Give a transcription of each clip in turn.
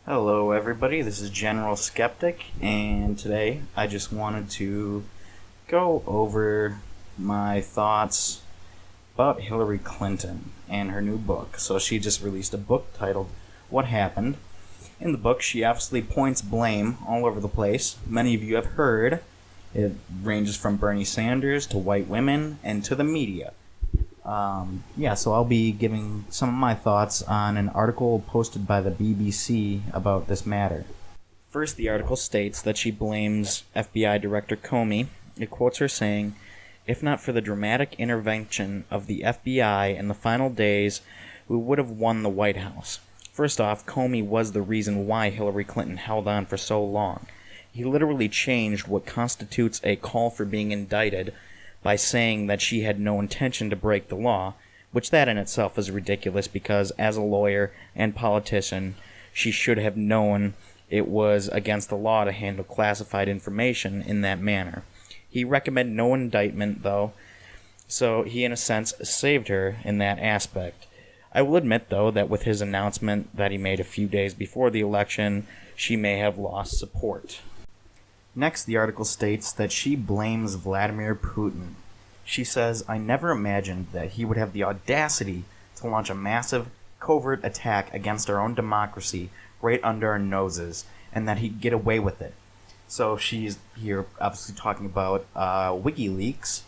Hello, everybody. This is General Skeptic, and today I just wanted to go over my thoughts about Hillary Clinton and her new book. So, she just released a book titled What Happened. In the book, she obviously points blame all over the place. Many of you have heard it ranges from Bernie Sanders to white women and to the media. So I'll be giving some of my thoughts on an article posted by the BBC about this matter. First, the article states that she blames FBI Director Comey. It quotes her saying, "If not for the dramatic intervention of the FBI in the final days, we would have won the White House." First off, Comey was the reason why Hillary Clinton held on for so long. He literally changed what constitutes a call for being indicted by saying that she had no intention to break the law, which that in itself is ridiculous because as a lawyer and politician, she should have known it was against the law to handle classified information in that manner. He recommended no indictment, though, so he in a sense saved her in that aspect. I will admit, though, that with his announcement that he made a few days before the election, she may have lost support. Next, the article states that she blames Vladimir Putin. She says, "I never imagined that he would have the audacity to launch a massive, covert attack against our own democracy right under our noses, and that he'd get away with it." So she's here obviously talking about WikiLeaks.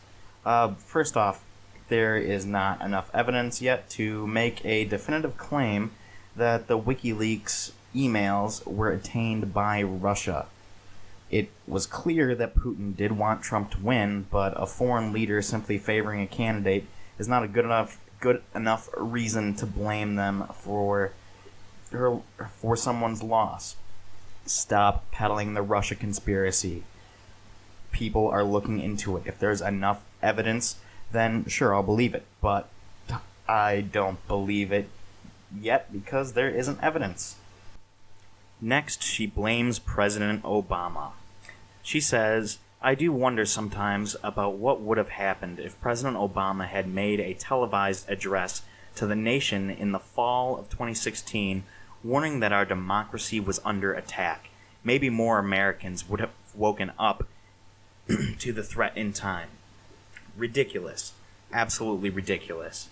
First off, there is not enough evidence yet to make a definitive claim that the WikiLeaks emails were obtained by Russia. It was clear that Putin did want Trump to win, but a foreign leader simply favoring a candidate is not a good enough reason to blame them for someone's loss. Stop peddling the Russia conspiracy. People are looking into it. If there's enough evidence, then sure, I'll believe it. But I don't believe it yet because there isn't evidence. Next, she blames President Obama. She says, "I do wonder sometimes about what would have happened if President Obama had made a televised address to the nation in the fall of 2016 warning that our democracy was under attack. Maybe more Americans would have woken up to the threat in time." Ridiculous. Absolutely ridiculous.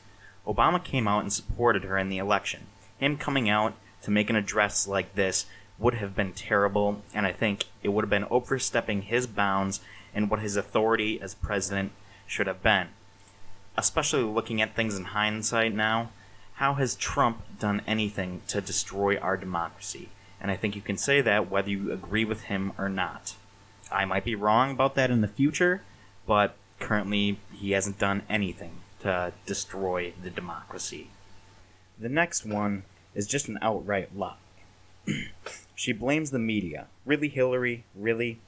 Obama came out and supported her in the election. Him coming out to make an address like this would have been terrible, and I think it would have been overstepping his bounds and what his authority as president should have been. Especially looking at things in hindsight now, how has Trump done anything to destroy our democracy? And I think you can say that whether you agree with him or not. I might be wrong about that in the future, but currently he hasn't done anything to destroy the democracy. The next one is just an outright lie. She blames the media. Really, Hillary? Really?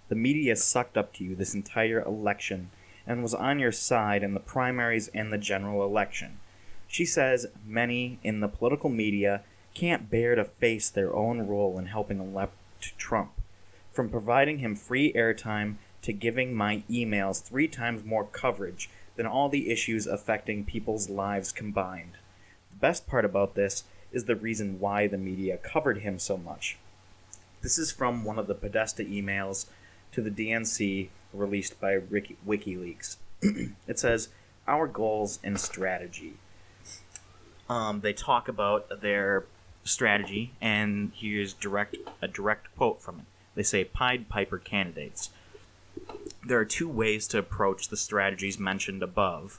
The media sucked up to you this entire election and was on your side in the primaries and the general election. She says many in the political media can't bear to face their own role in helping elect Trump. From providing him free airtime to giving my emails 3 times more coverage than all the issues affecting people's lives combined. The best part about this is the reason why the media covered him so much. This is from one of the Podesta emails to the DNC released by WikiLeaks. It says, "Our goals and strategy." They talk about their strategy, and here's a direct quote from it. They say, "Pied Piper candidates. There are 2 ways to approach the strategies mentioned above,"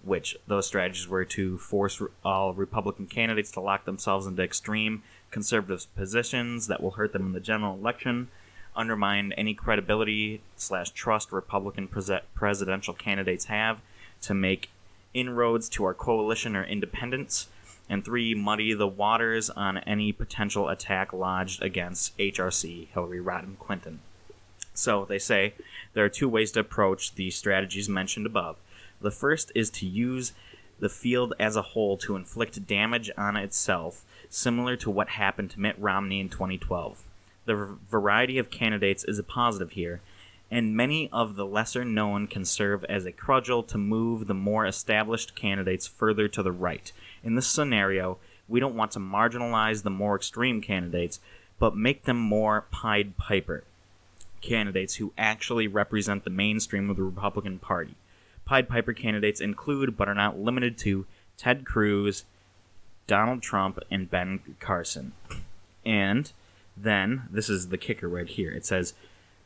which those strategies were to force all Republican candidates to lock themselves into extreme conservative positions that will hurt them in the general election, undermine any credibility/trust Republican presidential candidates have to make inroads to our coalition or independence, and 3, muddy the waters on any potential attack lodged against HRC, Hillary Rodham Clinton. So they say there are 2 ways to approach the strategies mentioned above. The first is to use the field as a whole to inflict damage on itself, similar to what happened to Mitt Romney in 2012. The variety of candidates is a positive here, and many of the lesser known can serve as a cudgel to move the more established candidates further to the right. In this scenario, We don't want to marginalize the more extreme candidates, but make them more Pied Piper candidates who actually represent the mainstream of the Republican Party. Pied Piper candidates include, but are not limited to, Ted Cruz, Donald Trump, and Ben Carson. And then, this is the kicker right here, it says,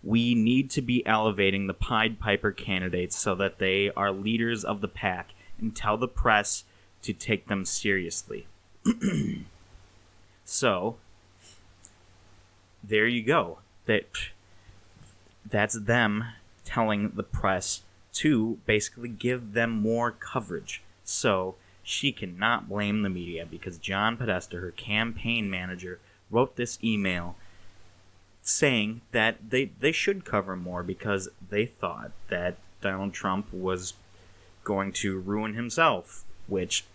we need to be elevating the Pied Piper candidates so that they are leaders of the pack and tell the press to take them seriously. So, there you go. That's them telling the press to basically give them more coverage. So, she cannot blame the media because John Podesta, her campaign manager, wrote this email saying that they should cover more because they thought that Donald Trump was going to ruin himself, which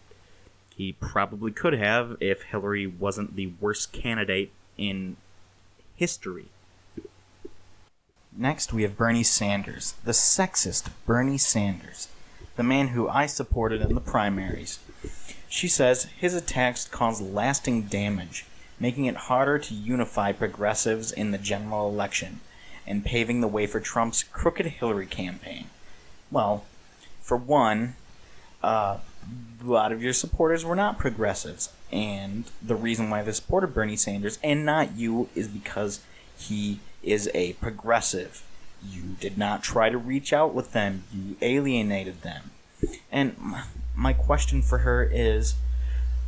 he probably could have if Hillary wasn't the worst candidate in history. Next, we have Bernie Sanders, the sexist Bernie Sanders, the man who I supported in the primaries. She says his attacks cause lasting damage, making it harder to unify progressives in the general election, and paving the way for Trump's crooked Hillary campaign. Well, for one, a lot of your supporters were not progressives, and the reason why they supported Bernie Sanders, and not you, is because he is a progressive. You did not try to reach out with them. You alienated them. And my question for her is,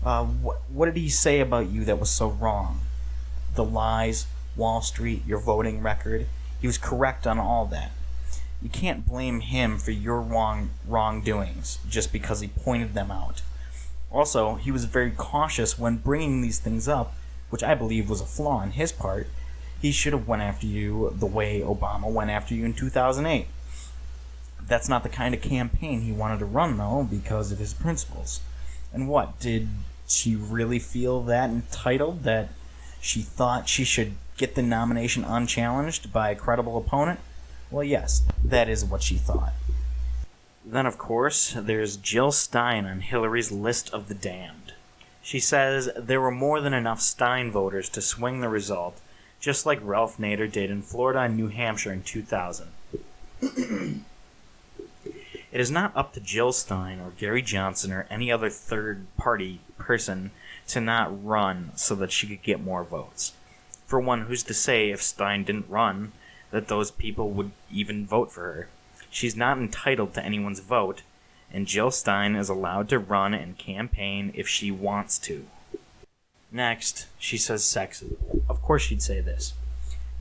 what did he say about you that was so wrong? The lies, Wall Street, your voting record. He was correct on all that. You can't blame him for your wrongdoings just because he pointed them out. Also, he was very cautious when bringing these things up, which I believe was a flaw on his part. He should have went after you the way Obama went after you in 2008. That's not the kind of campaign he wanted to run, though, because of his principles. And what, did she really feel that entitled that she thought she should get the nomination unchallenged by a credible opponent? Well, yes, that is what she thought. Then, of course, there's Jill Stein on Hillary's list of the damned. She says there were more than enough Stein voters to swing the result, just like Ralph Nader did in Florida and New Hampshire in 2000. It is not up to Jill Stein or Gary Johnson or any other third-party person to not run so that she could get more votes. For one, who's to say if Stein didn't run that those people would even vote for her? She's not entitled to anyone's vote, and Jill Stein is allowed to run and campaign if she wants to. Next, she says sexism. Of course she'd say this.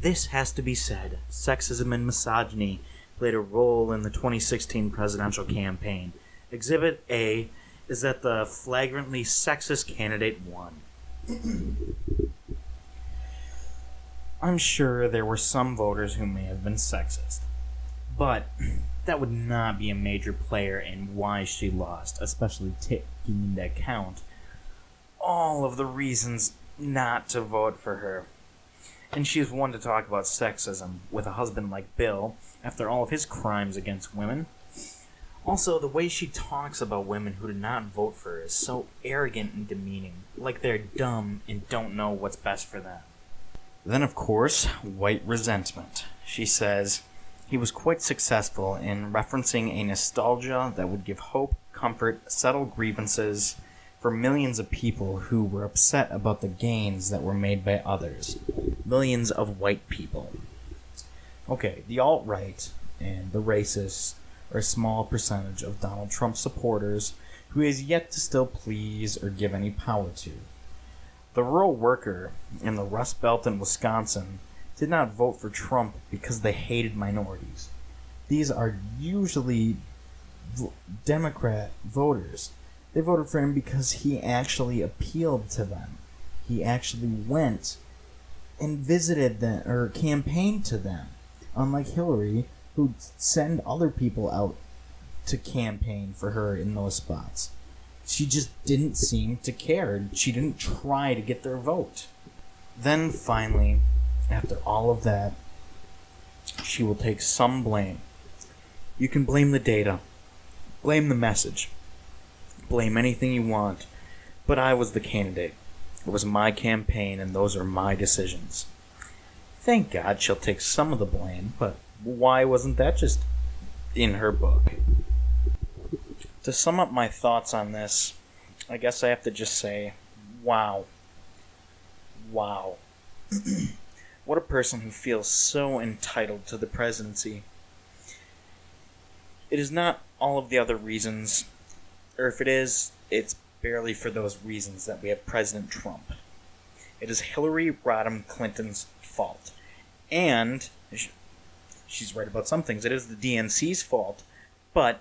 This has to be said. Sexism and misogyny played a role in the 2016 presidential campaign. Exhibit A is that the flagrantly sexist candidate won. I'm sure there were some voters who may have been sexist, but that would not be a major player in why she lost, especially taking into account all of the reasons not to vote for her. And she's one to talk about sexism with a husband like Bill after all of his crimes against women. Also, the way she talks about women who did not vote for her is so arrogant and demeaning, like they're dumb and don't know what's best for them. Then, of course, white resentment. She says he was quite successful in referencing a nostalgia that would give hope, comfort, settle grievances for millions of people who were upset about the gains that were made by others. Millions of white people. Okay, the alt-right and the racists are a small percentage of Donald Trump supporters who he has yet to still please or give any power to. The rural worker in the Rust Belt in Wisconsin did not vote for Trump because they hated minorities. These are usually Democrat voters. They voted for him because he actually appealed to them. He actually went and visited them or campaigned to them. Unlike Hillary, who'd send other people out to campaign for her in those spots. She just didn't seem to care. She didn't try to get their vote. Then finally, after all of that, she will take some blame. You can blame the data, blame the message, blame anything you want, But I was the candidate. It was my campaign, and those are my decisions. Thank God she'll take some of the blame, but why wasn't that just in her book? To sum up my thoughts on this, I guess I have to just say, wow. Wow. What a person who feels so entitled to the presidency. It is not all of the other reasons, or if it is, it's barely for those reasons that we have President Trump. It is Hillary Rodham Clinton's fault. And she's right about some things. It is the DNC's fault, but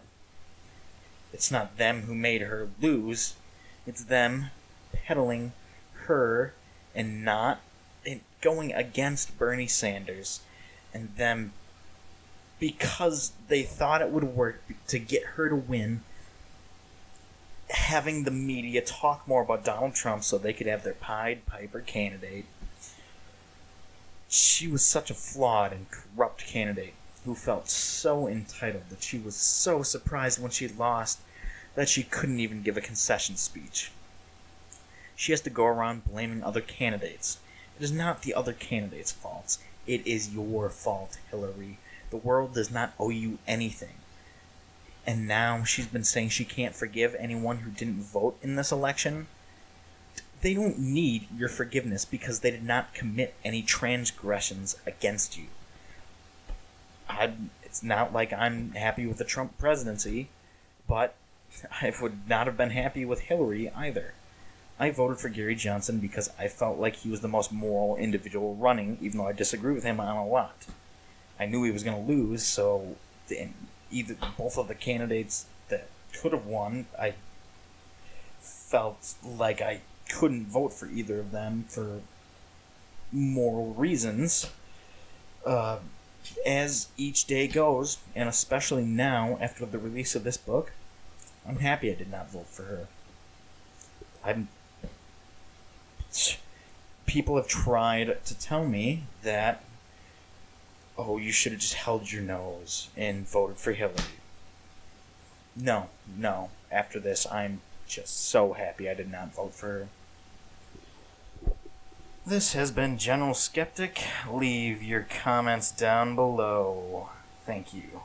it's not them who made her lose. It's them peddling her and going against Bernie Sanders, and them, because they thought it would work to get her to win, having the media talk more about Donald Trump so they could have their Pied Piper candidate. She was such a flawed and corrupt candidate who felt so entitled that she was so surprised when she lost that she couldn't even give a concession speech. She has to go around blaming other candidates. It is not the other candidates' faults. It is your fault, Hillary. The world does not owe you anything. And now she's been saying she can't forgive anyone who didn't vote in this election. They don't need your forgiveness because they did not commit any transgressions against you. It's not like I'm happy with the Trump presidency, but I would not have been happy with Hillary either. I voted for Gary Johnson because I felt like he was the most moral individual running, even though I disagree with him on a lot. I knew he was going to lose, so both of the candidates that could have won, I felt like I couldn't vote for either of them for moral reasons. As each day goes, and especially now after the release of this book, I'm happy I did not vote for her. People have tried to tell me that, oh, you should have just held your nose and voted for Hillary. No. After this, I'm just so happy I did not vote for her. This has been General Skeptic. Leave your comments down below. Thank you.